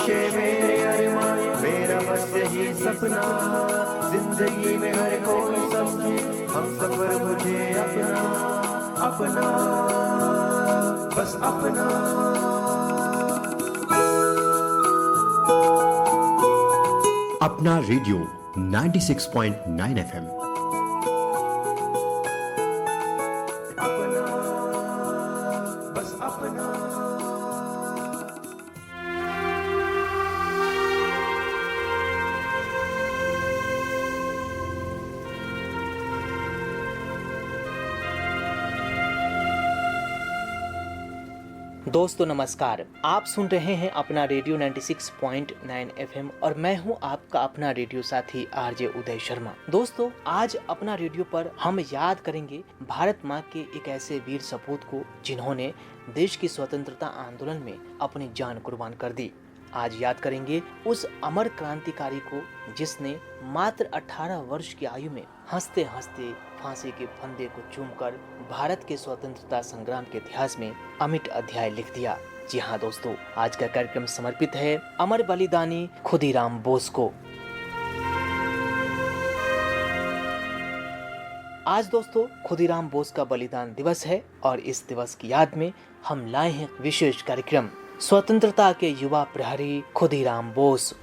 ख्वाहिशें मेरे अरमान, मेरा बस यही सपना, जिंदगी में हर कोई समझे हम सफर मुझे अपना, अपना बस अपना। अपना रेडियो 96.9 FM। अपना बस अपना। दोस्तों नमस्कार, आप सुन रहे हैं अपना रेडियो 96.9 FM और मैं हूं आपका अपना रेडियो साथी आरजे उदय शर्मा। दोस्तों आज अपना रेडियो पर हम याद करेंगे भारत माँ के एक ऐसे वीर सपूत को जिन्होंने देश की स्वतंत्रता आंदोलन में अपनी जान कुर्बान कर दी। आज याद करेंगे उस अमर क्रांतिकारी को जिसने मात्र 18 वर्ष की आयु में हंसते हंसते फांसी के फंदे को चूमकर भारत के स्वतंत्रता संग्राम के इतिहास में अमिट अध्याय लिख दिया। जी हाँ दोस्तों, आज का कार्यक्रम समर्पित है अमर बलिदानी खुदीराम बोस को। आज दोस्तों खुदीराम बोस का बलिदान दिवस है और इस दिवस की याद में हम लाए हैं विशेष कार्यक्रम स्वतंत्रता के युवा प्रहरी खुदीराम बोस।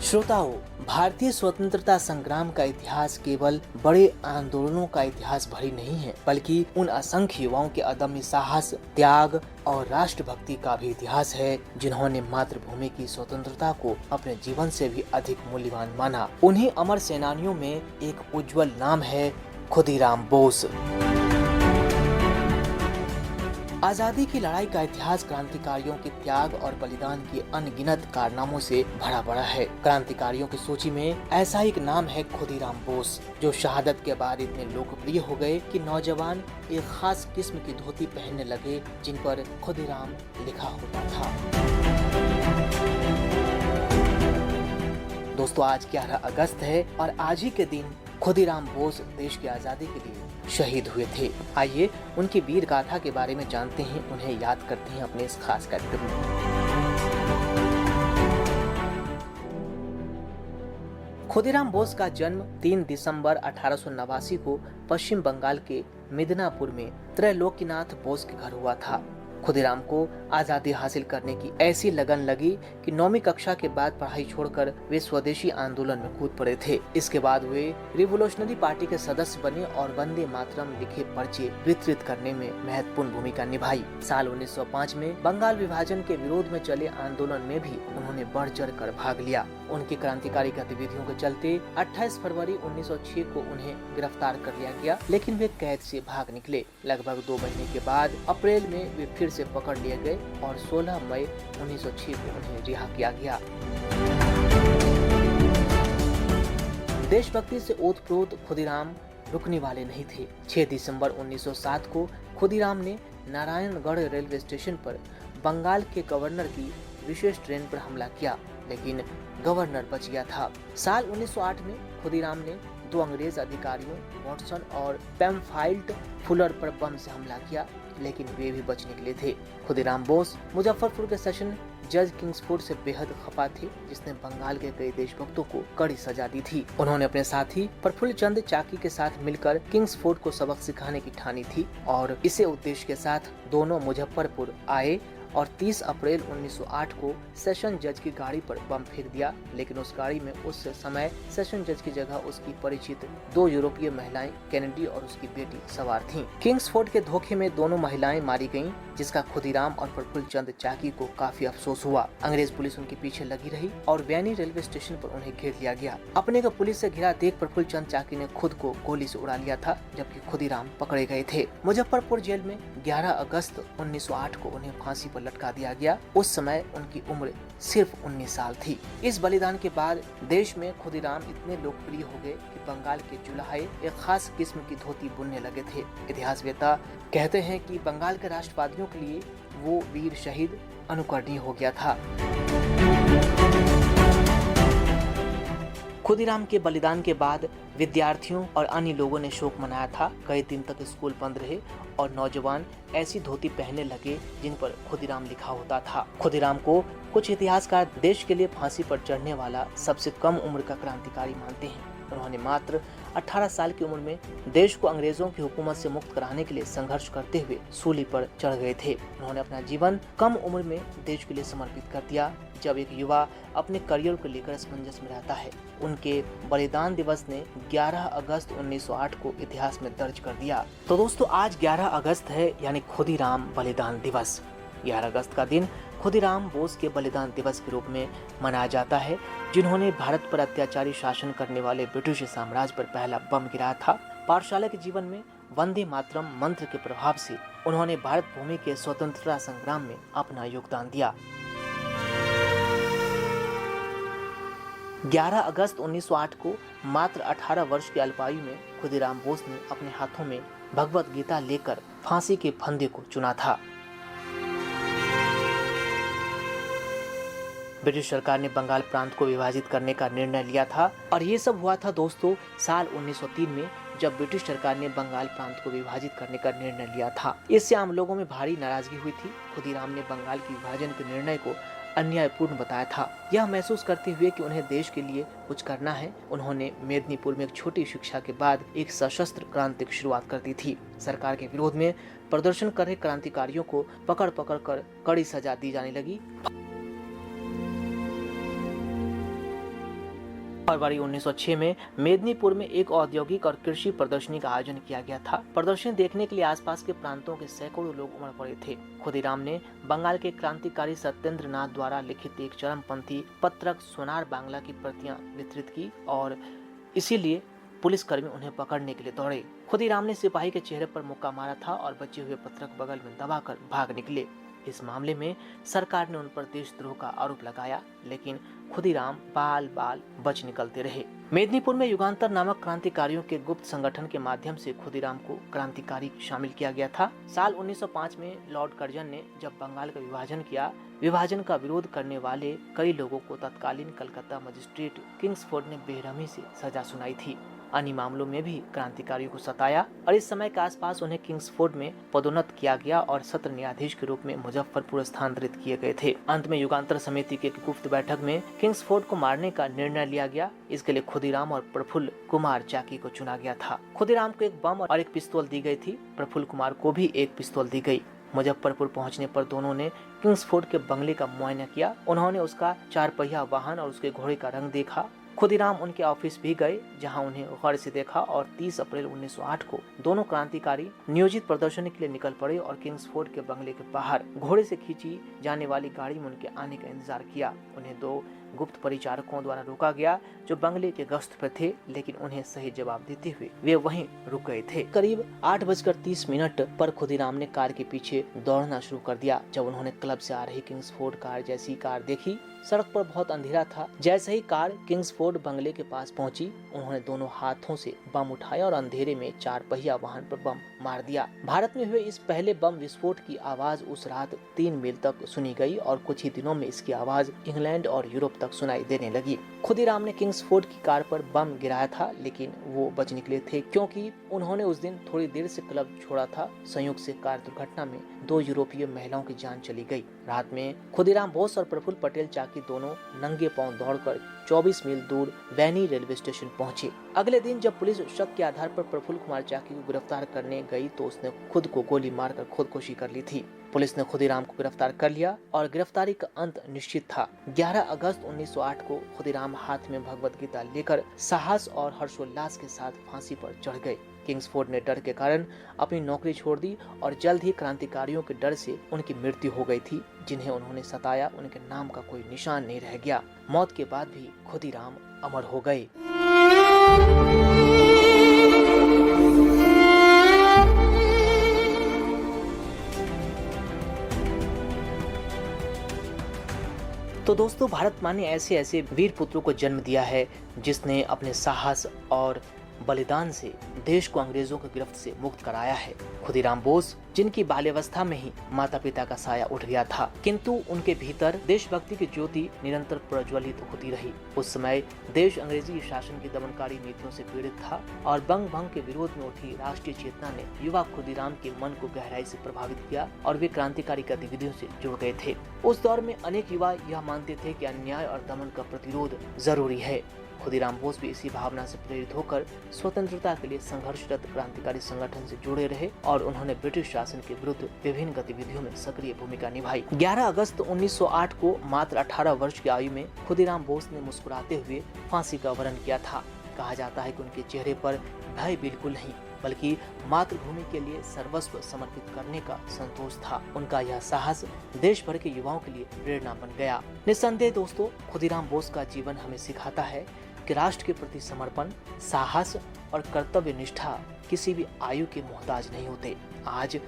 श्रोताओं, भारतीय स्वतंत्रता संग्राम का इतिहास केवल बड़े आंदोलनों का इतिहास भरी नहीं है, बल्कि उन असंख्य युवाओं के अदम्य साहस, त्याग और राष्ट्रभक्ति का भी इतिहास है जिन्होंने मातृभूमि की स्वतंत्रता को अपने जीवन से भी अधिक मूल्यवान माना। उन्हीं अमर सेनानियों में एक उज्जवल नाम है खुदीराम बोस। आजादी की लड़ाई का इतिहास क्रांतिकारियों के त्याग और बलिदान के अनगिनत कारनामों से भरा पड़ा है। क्रांतिकारियों की सूची में ऐसा एक नाम है खुदीराम बोस, जो शहादत के बाद इतने लोकप्रिय हो गए कि नौजवान एक खास किस्म की धोती पहनने लगे जिन पर खुदीराम लिखा होता था। दोस्तों आज 11 अगस्त है और आज ही के दिन खुदीराम बोस देश की आजादी के लिए शहीद हुए थे। आइए उनकी वीर गाथा के बारे में जानते हैं, उन्हें याद करते हैं अपने इस खास कार्यक्रम में। खुदीराम बोस का जन्म 3 दिसंबर 1889 को पश्चिम बंगाल के मिदनापुर में त्रैलोक्यनाथ बोस के घर हुआ था। खुदीराम को आजादी हासिल करने की ऐसी लगन लगी कि 9वीं कक्षा के बाद पढ़ाई छोड़कर वे स्वदेशी आंदोलन में कूद पड़े थे। इसके बाद वे रिवोल्यूशनरी पार्टी के सदस्य बने और वंदे मातरम लिखे पर्चे वितरित करने में महत्वपूर्ण भूमिका निभाई। साल 1905 में बंगाल विभाजन के विरोध में चले आंदोलन में भी उन्होंने बढ़ चढ़ कर भाग लिया। उनकी क्रांतिकारी गतिविधियों के चलते 28 फरवरी 1906 को उन्हें गिरफ्तार कर लिया गया, लेकिन वे कैद से भाग निकले। लगभग 2 महीने के बाद अप्रैल में वे फिर से पकड़ लिए गए और 16 मई 1906 को उन्हें रिहा किया गया। देशभक्ति से ओतप्रोत खुदीराम रुकने वाले नहीं थे। 6 दिसंबर 1907 को खुदीराम ने नारायणगढ़ रेलवे स्टेशन पर बंगाल के गवर्नर की विशेष ट्रेन पर हमला किया, लेकिन गवर्नर बच गया था। साल 1908 में खुदीराम ने 2 अंग्रेज अधिकारियों वॉटसन और पैमफाइल्ट फुलर पर बम से हमला किया, लेकिन वे भी बच निकले थे। खुदीराम बोस मुजफ्फरपुर के सेशन जज किंग्सफोर्ड से बेहद खफा थे, जिसने बंगाल के कई देशभक्तों को कड़ी सजा दी थी। उन्होंने अपने साथी प्रफुल्ल चंद चाकी के साथ मिलकर किंग्सफोर्ड को सबक सिखाने की ठानी थी और इसी उद्देश्य के साथ दोनों मुजफ्फरपुर आए और 30 अप्रैल 1908 को सेशन जज की गाड़ी पर बम फेंक दिया, लेकिन उस गाड़ी में उस समय सेशन जज की जगह उसकी परिचित 2 यूरोपीय महिलाएं कैनेडी और उसकी बेटी सवार थीं। किंग्सफोर्ड के धोखे में दोनों महिलाएं मारी गईं, जिसका खुदीराम और प्रफुल्ल चंद चाकी को काफी अफसोस हुआ। अंग्रेज पुलिस उनके पीछे लगी रही और वैनी रेलवे स्टेशन पर उन्हें घेर लिया गया। अपने को पुलिस से घिरा देख प्रफुल्ल चंद चाकी ने खुद को गोली से उड़ा लिया था, जबकि खुदीराम पकड़े गए थे। मुजफ्फरपुर जेल में 11 अगस्त 1908 को उन्हें फांसी पर लटका दिया गया। उस समय उनकी उम्र सिर्फ 19 साल थी। इस बलिदान के बाद देश में खुदीराम इतने लोकप्रिय हो गए कि बंगाल के जुलाहे एक खास किस्म की धोती बुनने लगे थे। इतिहासवेत्ता कहते हैं कि बंगाल के राष्ट्रवादियों के लिए वो वीर शहीद अनुकरणीय हो गया था। खुदीराम के बलिदान के बाद विद्यार्थियों और अन्य लोगों ने शोक मनाया था। कई दिन तक स्कूल बंद रहे और नौजवान ऐसी धोती पहनने लगे जिन पर खुदीराम लिखा होता था। खुदीराम को कुछ इतिहासकार देश के लिए फांसी पर चढ़ने वाला सबसे कम उम्र का क्रांतिकारी मानते हैं। उन्होंने मात्र 18 साल की उम्र में देश को अंग्रेजों की हुकूमत से मुक्त कराने के लिए संघर्ष करते हुए सूली पर चढ़ गए थे। उन्होंने अपना जीवन कम उम्र में देश के लिए समर्पित कर दिया। जब एक युवा अपने करियर को लेकर असमंजस में रहता है, उनके बलिदान दिवस ने 11 अगस्त 1908 को इतिहास में दर्ज कर दिया। तो दोस्तों, आज 11 अगस्त है, यानी खुदीराम बलिदान दिवस। 11 अगस्त का दिन खुदीराम बोस के बलिदान दिवस के रूप में मनाया जाता है, जिन्होंने भारत पर अत्याचारी शासन करने वाले ब्रिटिश साम्राज्य पर पहला बम गिराया था। पाठशाला के जीवन में वंदे मातरम मंत्र के प्रभाव से उन्होंने भारत भूमि के स्वतंत्रता संग्राम में अपना योगदान दिया। 11 अगस्त 1908 को मात्र 18 वर्ष की अल्पायु में खुदीराम बोस ने अपने हाथों में भगवत गीता लेकर फांसी के फंदे को चुना था। ब्रिटिश सरकार ने बंगाल प्रांत को विभाजित करने का निर्णय लिया था और ये सब हुआ था दोस्तों साल 1903 में, जब ब्रिटिश सरकार ने बंगाल प्रांत को विभाजित करने का निर्णय लिया था। इससे आम लोगों में भारी नाराजगी हुई थी। खुदीराम ने बंगाल के विभाजन के निर्णय को अन्यायपूर्ण बताया था। यह महसूस करते हुए कि उन्हें देश के लिए कुछ करना है, उन्होंने मेदिनीपुर में एक छोटी शिक्षा के बाद एक सशस्त्र क्रांति की शुरुआत कर दी थी। सरकार के विरोध में प्रदर्शन कर रहे क्रांतिकारियों को पकड़ कर कड़ी सजा दी जाने लगी। फरवरी 1906 में मेदिनीपुर में एक औद्योगिक और कृषि प्रदर्शनी का आयोजन किया गया था। प्रदर्शनी देखने के लिए आसपास के प्रांतों के सैकड़ों लोग उमड़ पड़े थे। खुदीराम ने बंगाल के क्रांतिकारी सत्येंद्र नाथ द्वारा लिखित एक चरमपंथी पत्रक सोनार बांग्ला की प्रतियां वितरित की और इसीलिए पुलिसकर्मी उन्हें पकड़ने के लिए दौड़े। खुदीराम ने सिपाही के चेहरे पर मुक्का मारा था और बचे हुए पत्रक बगल में दबाकर भाग निकले। इस मामले में सरकार ने उन पर देशद्रोह का आरोप लगाया, लेकिन खुदीराम बाल बच निकलते रहे। मेदिनीपुर में युगांतर नामक क्रांतिकारियों के गुप्त संगठन के माध्यम से खुदीराम को क्रांतिकारी शामिल किया गया था। साल 1905 में लॉर्ड कर्जन ने जब बंगाल का विभाजन किया, विभाजन का विरोध करने वाले कई लोगों को तत्कालीन कलकत्ता मजिस्ट्रेट किंग्सफोर्ड ने बेरहमी से सजा सुनाई थी। अन्य मामलों में भी क्रांतिकारियों को सताया और इस समय के आसपास उन्हें किंग्सफोर्ड में पदोन्नत किया गया और सत्र न्यायाधीश के रूप में मुजफ्फरपुर स्थानांतरित किए गए थे। अंत में युगांतर समिति की एक गुप्त बैठक में किंग्सफोर्ड को मारने का निर्णय लिया गया। इसके लिए खुदीराम और प्रफुल्ल कुमार चाकी को चुना गया था। खुदीराम को एक बम और एक पिस्तौल दी गई थी। प्रफुल्ल कुमार को भी एक पिस्तौल दी गई। मुजफ्फरपुर पहुंचने पर दोनों ने किंग्सफोर्ड के बंगले का मुआयना किया। उन्होंने उसका 4 पहिया वाहन और उसके घोड़े का रंग देखा। खुदीराम उनके ऑफिस भी गए, जहां उन्हें गौर से देखा और 30 अप्रैल 1908 को दोनों क्रांतिकारी नियोजित प्रदर्शनी के लिए निकल पड़े और किंग्सफोर्ड के बंगले के बाहर घोड़े से खींची जाने वाली गाड़ी में उनके आने का इंतजार किया। उन्हें 2 गुप्त परिचारकों द्वारा रोका गया जो बंगले के गश्त पर थे, लेकिन उन्हें सही जवाब देते हुए वे वहीं रुक गए थे। करीब 8:30 पर खुदीराम ने कार के पीछे दौड़ना शुरू कर दिया। जब उन्होंने क्लब से आ रही किंग्सफोर्ड कार जैसी कार देखी, सड़क पर बहुत अंधेरा था। जैसे ही कार किंग्सफोर्ड बंगले के पास पहुंची, उन्होंने दोनों हाथों से बम उठाया और अंधेरे में 4 पहिया वाहन पर बम मार दिया। भारत में हुए इस पहले बम विस्फोट की आवाज उस रात 3 मील तक सुनी गई और कुछ ही दिनों में इसकी आवाज इंग्लैंड और यूरोप तक सुनाई देने लगी। खुदीराम ने किंग्सफोर्ड की कार पर बम गिराया था, लेकिन वो बच निकले थे क्योंकि उन्होंने उस दिन थोड़ी देर से क्लब छोड़ा था। संयोग से कार दुर्घटना में 2 यूरोपीय महिलाओं की जान चली गई। रात में खुदीराम बोस और प्रफुल्ल पटेल चाकी दोनों नंगे पांव दौड़कर 24 मील दूर वैनी रेलवे स्टेशन पहुंचे। अगले दिन जब पुलिस शक के आधार पर प्रफुल्ल कुमार चाकी को गिरफ्तार करने गई तो उसने खुद को गोली मारकर खुदकुशी कर ली थी। पुलिस ने खुदीराम को गिरफ्तार कर लिया और गिरफ्तारी का अंत निश्चित था। 11 अगस्त 1908 को खुदीराम हाथ में भगवत गीता लेकर साहस और हर्षोल्लास के साथ फांसी पर चढ़ गए। किंग्सफोर्ड ने डर के कारण अपनी नौकरी छोड़ दी और जल्द ही क्रांतिकारियों के डर से उनकी मृत्यु हो गई थी। जिन्हें उन्होंने सताया, उनके नाम का कोई निशान नहीं रह गया। मौत के बाद भी खुदीराम अमर हो गए। तो दोस्तों, भारत माँ ने ऐसे वीर पुत्रों को जन्म दिया है जिसने अपने साहस और बलिदान से देश को अंग्रेजों की गिरफ्त से मुक्त कराया है। खुदीराम बोस, जिनकी बाल्यावस्था में ही माता पिता का साया उठ गया था, किंतु उनके भीतर देशभक्ति की ज्योति निरंतर प्रज्वलित होती रही। उस समय देश अंग्रेजी शासन की दमनकारी नीतियों से पीड़ित था और बंग भंग के विरोध में उठी राष्ट्रीय चेतना ने युवा खुदीराम के मन को गहराई से प्रभावित किया और वे क्रांतिकारी गतिविधियों से जुड़ गए थे। उस दौर में अनेक युवा यह मानते थे कि अन्याय और दमन का प्रतिरोध जरूरी है। खुदीराम बोस भी इसी भावना से प्रेरित होकर स्वतंत्रता के लिए संघर्षरत क्रांतिकारी संगठन से जुड़े रहे और उन्होंने ब्रिटिश शासन के विरुद्ध विभिन्न गतिविधियों में सक्रिय भूमिका निभाई। 11 अगस्त 1908 को मात्र 18 वर्ष की आयु में खुदीराम बोस ने मुस्कुराते हुए फांसी का वरण किया था। कहा जाता है कि उनके चेहरे पर भय बिल्कुल नहीं, बल्कि मातृभूमि के लिए सर्वस्व समर्पित करने का संतोष था। उनका यह साहस देश भर के युवाओं के लिए प्रेरणा बन गया। निस्संदेह दोस्तों, खुदीराम बोस का जीवन हमें सिखाता है कि राष्ट्र के प्रति समर्पण, साहस और कर्तव्य निष्ठा किसी भी आयु के मोहताज नहीं होते। आज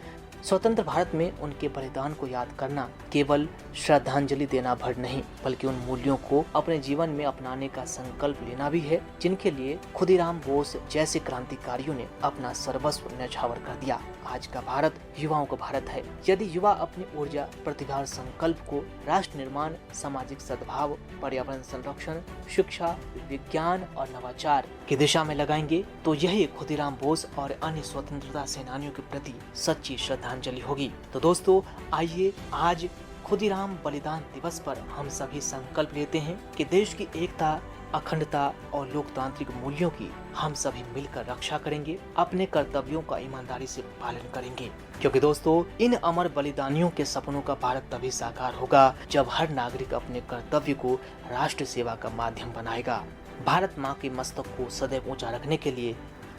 स्वतंत्र भारत में उनके बलिदान को याद करना केवल श्रद्धांजलि देना भर नहीं, बल्कि उन मूल्यों को अपने जीवन में अपनाने का संकल्प लेना भी है, जिनके लिए खुदीराम बोस जैसे क्रांतिकारियों ने अपना सर्वस्व न्यौछावर कर दिया। आज का भारत युवाओं का भारत है। यदि युवा अपनी ऊर्जा, प्रतिभा और संकल्प को राष्ट्र निर्माण, सामाजिक सद्भाव, पर्यावरण संरक्षण, शिक्षा, विज्ञान और नवाचार की दिशा में लगाएंगे, तो यही खुदीराम बोस और अन्य स्वतंत्रता सेनानियों के प्रति सच्ची श्रद्धांजलि होगी। तो दोस्तों, आइए आज खुदीराम बलिदान दिवस पर हम सभी संकल्प लेते हैं कि देश की एकता, अखंडता और लोकतांत्रिक मूल्यों की हम सभी मिलकर रक्षा करेंगे, अपने कर्तव्यों का ईमानदारी से पालन करेंगे। क्योंकि दोस्तों, इन अमर बलिदानियों के सपनों का भारत तभी साकार होगा जब हर नागरिक अपने कर्तव्य को राष्ट्र सेवा का माध्यम बनाएगा। भारत माँ के मस्तक को सदैव ऊंचा रखने के लिए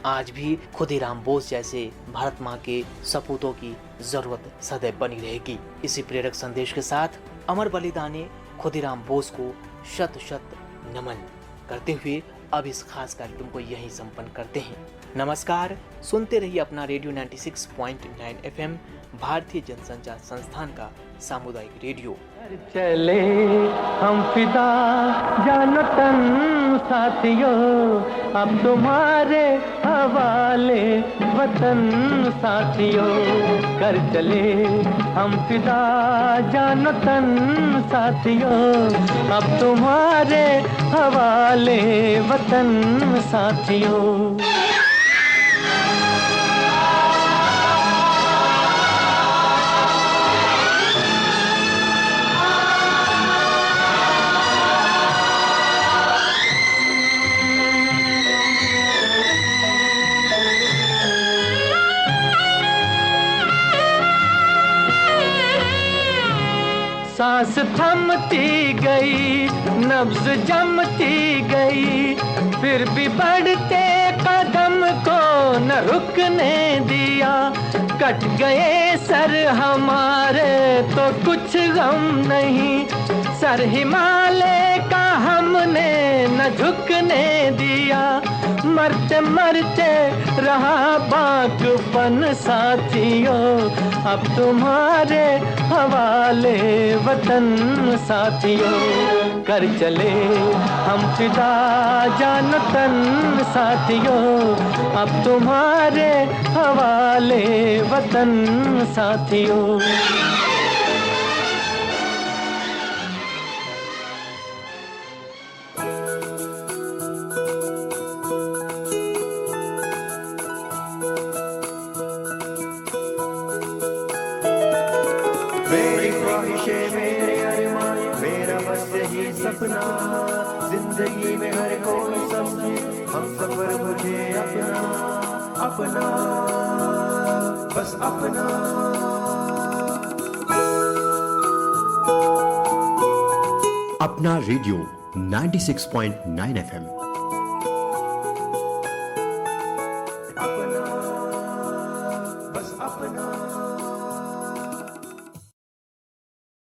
आज भी खुदीराम बोस जैसे भारत माँ के सपूतों की जरूरत सदैव बनी रहेगी। इसी प्रेरक संदेश के साथ अमर बलिदानी खुदीराम बोस को शत शत नमन करते हुए अब इस खास कार्यक्रम को यहीं संपन्न करते हैं। नमस्कार, सुनते रहिए अपना रेडियो 96.9 FM, भारतीय जनसंचार संस्थान का सामुदायिक रेडियो। चले हम फिदा जानो तन साथियों, अब तुम्हारे हवाले वतन साथियों। कर चले हम फिदा जानो तन साथियों, अब तुम्हारे हवाले वतन साथियों। सांस थमती गई, नब्ज जमती गई, फिर भी बढ़ते कदम को न रुकने दिया। कट गए सर हमारे तो कुछ गम नहीं, सर हिमालय का हमने न झुकने दिया। मरते मरते रहा बागपन साथियों, अब तुम्हारे हवाले वतन साथियों। कर चले हम फिदा जान तन साथियों, अब तुम्हारे हवाले वतन साथियों। मेरी ख्वाहिशें, मेरे अरमान, मेरा बस यही सपना, जिंदगी में हर कोई समझे हम सफर मुझे अपना, अपना बस अपना। अपना रेडियो 96.9 FM। अपना बस अपना।